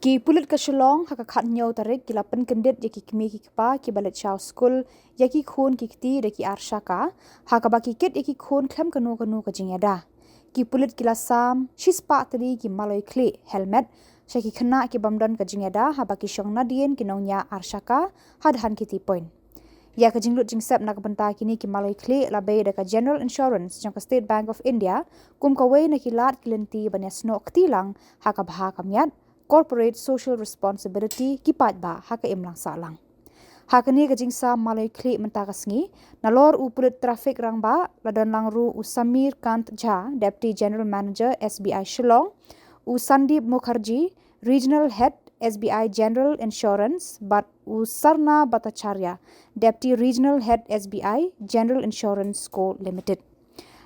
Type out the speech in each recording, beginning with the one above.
Ki Pulit ka Shillong haka khat nyau tarik ki lapan kendit ya ki kmi ki kpa ki balet shaw school ya ki khun ki kti de ki arshaka haka ba ki kit ya ki khun khlem kanu ka jingyada ki Pulit ki la sam shispa tali ki Maloi Khlieh helmet shaki khana ki bamdan ka jingyada ha ba ki shong nadien ki nongnya arshaka hadhan ki ti point ya ka jinglut jingsep nak banta kini ki Maloi Khlieh la bay de ka general insurance jang ka State Bank of India kum ka we na ki lat kilenti banya sno kti lang haka bha kamyat corporate social responsibility ki pat ba haka imlang salang hakani ka jingsa Maloi Khlieh menta kasngi nalor u Pulit traffic rang ba ladan langru u Samir Kant Jha deputy general manager SBI Shillong u Sandeep Mukherjee regional head SBI general insurance but u Sarna Bhattacharya deputy regional head SBI general insurance co limited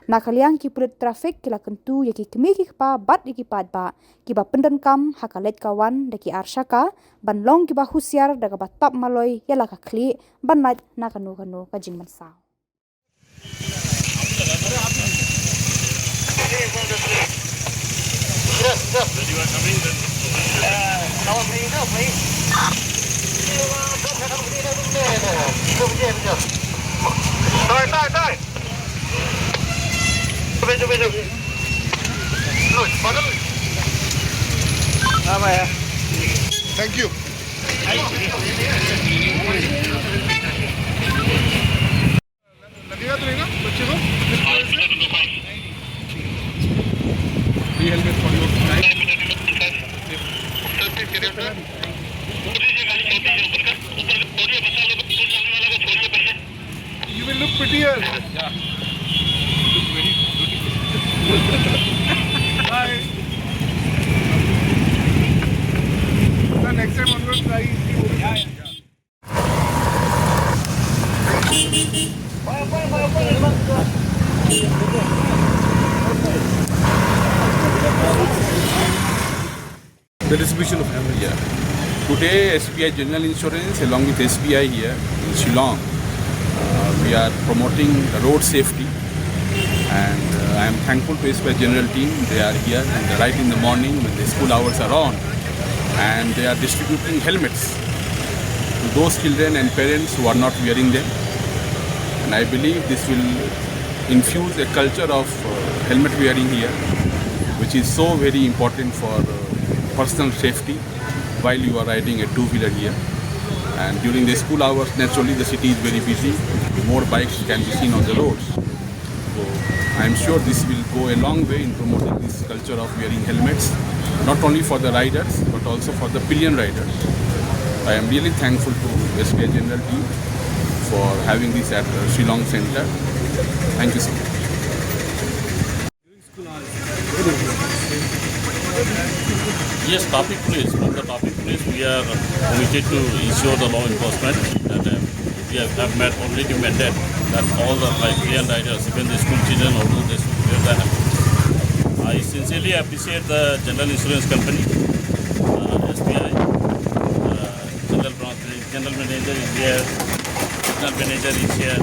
nakaliang ki Pulit traffic kila kentu ya ki kemi ki pa bat ki pat ba ki ba pendan kam hakalet kawan de ki arshaka ban long ki ba husiar daga ba tap Maloi ya la ka Khlieh ban nat nakanu ka jingman sa Thank you. लगेगा तो नहीं ना बच्चे को? Free helmet for your life. You will look prettier. Yeah. You look very beautiful. Bye. Next time I'm going to try. The distribution of hammer here. Today, SBI General Insurance along with SBI here in Shillong, we are promoting road safety, and I am thankful to SBI General team. They are here and right in the morning when the school hours are on, and they are distributing helmets to those children and parents who are not wearing them. And I believe this will infuse a culture of helmet wearing here, which is so very important for personal safety while you are riding a two-wheeler here. And during the school hours, naturally the city is very busy. More bikes can be seen on the roads. So I am sure this will go a long way in promoting this culture of wearing helmets, not only for the riders but also for the pillion riders. I am really thankful to SBI General team for having this at Shillong Center. Thank you so much. Yes, traffic police. From the traffic police, we are committed to ensure the law enforcement, and we have already met that all the pillion riders, even the school children, although they should wear the helmet. I sincerely appreciate the General Insurance Company, SBI, General Manager is here, Regional Manager is here,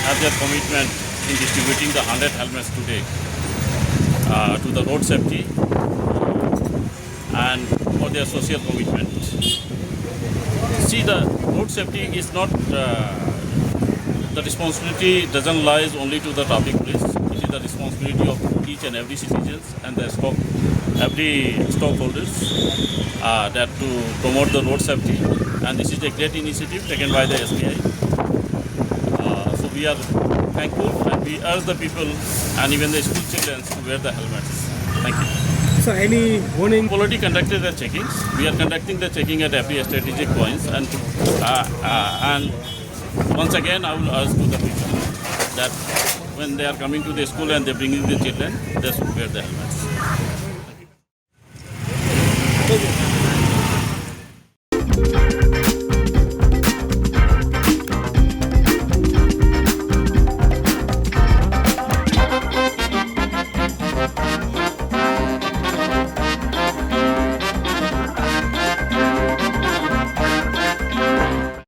have their commitment in distributing the 100 helmets today to the road safety and for their social commitment. See, the road safety is not, the responsibility doesn't lie only to the traffic police. It is the responsibility of each and every citizen and the every stockholders that to promote the road safety. And this is a great initiative taken by the SBI. So we are thankful and we urge the people and even the school children to wear the helmets. Thank you. So any warning? We already conducted the checkings. We are conducting the checking at every strategic points, and once again I will urge to the people that when they are coming to the school and they are bringing the children, they should wear the helmets. Thank you.